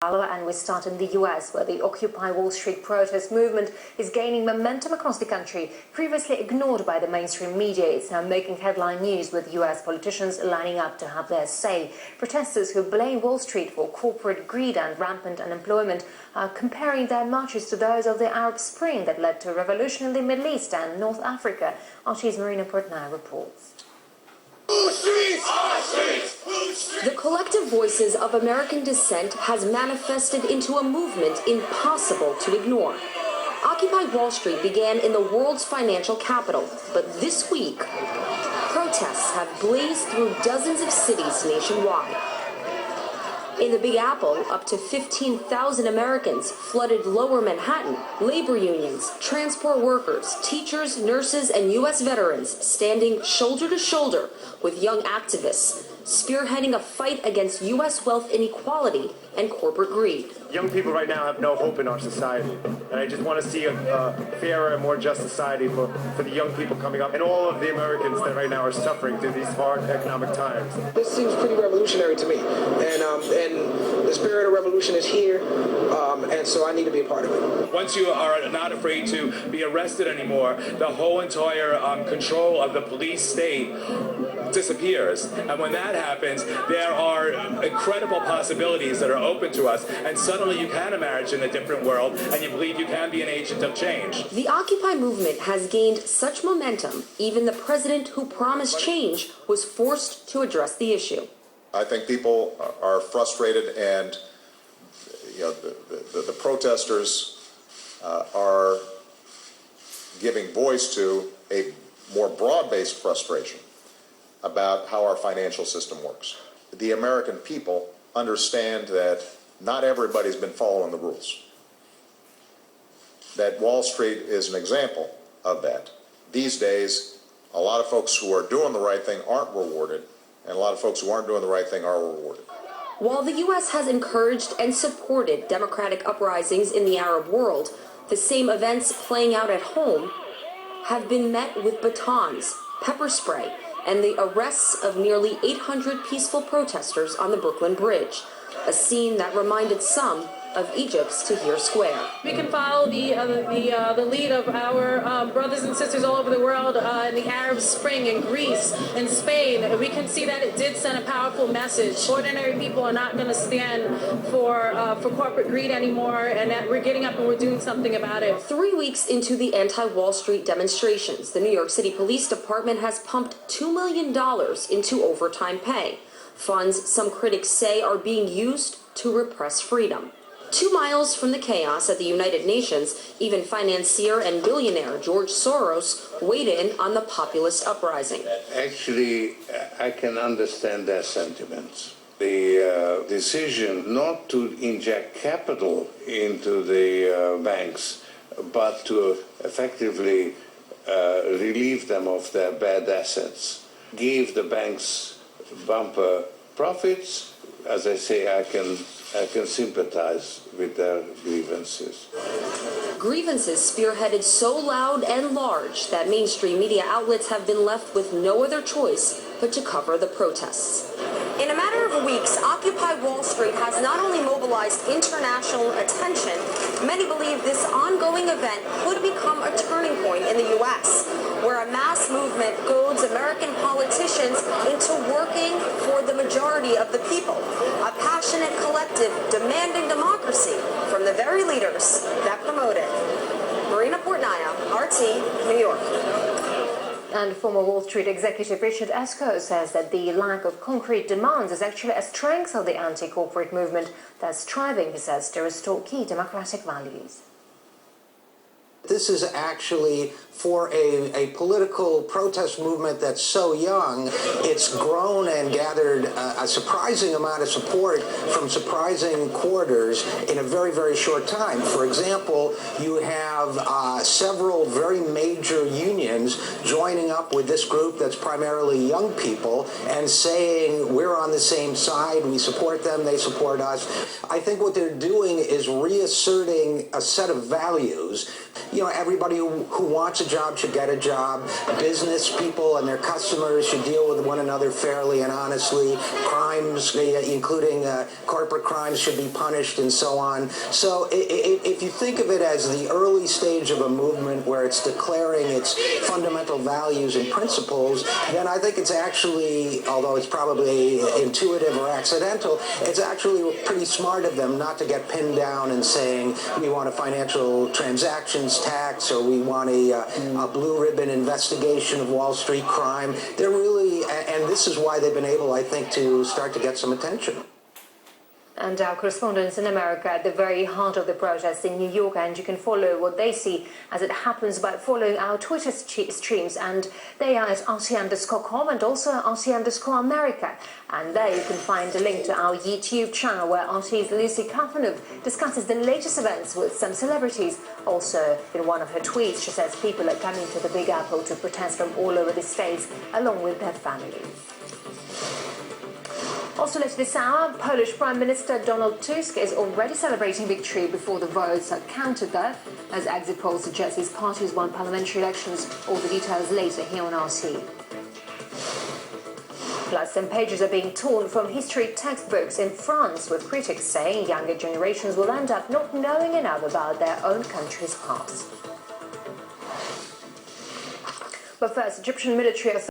And we start in the US, where the Occupy Wall Street protest movement is gaining momentum across the country. Previously ignored by the mainstream media, it's now making headline news, with US politicians lining up to have their say. Protesters who blame Wall Street for corporate greed and rampant unemployment are comparing their marches to those of the Arab Spring that led to a revolution in the Middle East and North Africa. RT's Marina Portnaya reports. The collective voices of American dissent has manifested into a movement impossible to ignore. Occupy Wall Street began in the world's financial capital, but this week, protests have blazed through dozens of cities nationwide. In the Big Apple, up to 15,000 Americans flooded Lower Manhattan. Labor unions, transport workers, teachers, nurses, and U.S. veterans standing shoulder to shoulder with young activists, spearheading a fight against U.S. wealth inequality and corporate greed. Young people right now have no hope in our society, and I just want to see a fairer and more just society for the young people coming up and all of the Americans that right now are suffering through these hard economic times. This seems pretty revolutionary to me, and the spirit of revolution is here, and so I need to be a part of it. Once you are not afraid to be arrested anymore, the whole entire control of the police state disappears, and when that happens, there are incredible possibilities that are open to us, and suddenly you can imagine a different world, and you believe you can be an agent of change. The Occupy movement has gained such momentum, even the president who promised change was forced to address the issue. I think people are frustrated, and the protesters are giving voice to a more broad-based frustration about how our financial system works. The American people understand that not everybody's been following the rules. That Wall Street is an example of that. These days, a lot of folks who are doing the right thing aren't rewarded, and a lot of folks who aren't doing the right thing are rewarded. While the U.S. has encouraged and supported democratic uprisings in the Arab world, the same events playing out at home have been met with batons, pepper spray, and the arrests of nearly 800 peaceful protesters on the Brooklyn Bridge, a scene that reminded some of Egypt's Tahrir Square. We can follow the lead of our brothers and sisters all over the world in the Arab Spring in Greece and Spain. We can see that it did send a powerful message. Ordinary people are not going to stand for corporate greed anymore, and that we're getting up and we're doing something about it. 3 weeks into the anti-Wall Street demonstrations, the New York City Police Department has pumped $2 million into overtime pay, funds some critics say are being used to repress freedom. 2 miles from the chaos at the United Nations, even financier and billionaire George Soros weighed in on the populist uprising. Actually, I can understand their sentiments. The decision not to inject capital into the banks, but to effectively relieve them of their bad assets, gave the banks bumper profits. As I say, I can sympathize with their grievances. Grievances spearheaded so loud and large that mainstream media outlets have been left with no other choice but to cover the protests. In a matter of weeks, Occupy Wall Street has not only mobilized international attention, many believe this ongoing event could become a turning point in the U.S., where a mass movement goads American politicians into working for the majority of the people, a passionate collective demanding democracy from the very leaders that promote it. Marina Portnaya, RT, New York. And former Wall Street executive Richard Esco says that the lack of concrete demands is actually a strength of the anti-corporate movement that's striving, he says, to restore key democratic values. This is actually for a political protest movement that's so young. It's grown and gathered a surprising amount of support from surprising quarters in a very, very short time. For example, you have several very major unions joining up with this group that's primarily young people and saying, we're on the same side, we support them, they support us. I think what they're doing is reasserting a set of values. everybody who wants a job should get a job. Business people and their customers should deal with one another fairly and honestly. Crimes, including corporate crimes, should be punished and so on. So if you think of it as the early stage of a movement where it's declaring its fundamental values and principles, then I think it's actually, although it's probably intuitive or accidental, it's actually pretty smart of them not to get pinned down and saying we want a financial transactions tax or we want a blue ribbon investigation of Wall Street crime. They're really, and this is why they've been able, I think, to start to get some attention. And our correspondents in America at the very heart of the protests in New York, and you can follow what they see as it happens by following our Twitter streams, and they are at RT_com and also RT_America. And there you can find a link to our YouTube channel where RT's Lucy Kafanov discusses the latest events with some celebrities. Also, in one of her tweets, she says people are coming to the Big Apple to protest from all over the states, along with their families. Also later this hour, Polish Prime Minister Donald Tusk is already celebrating victory before the votes are counted there, as exit polls suggest his party has won parliamentary elections. All the details later here on RT. Plus, some pages are being torn from history textbooks in France, with critics saying younger generations will end up not knowing enough about their own country's past. But first, Egyptian military authorities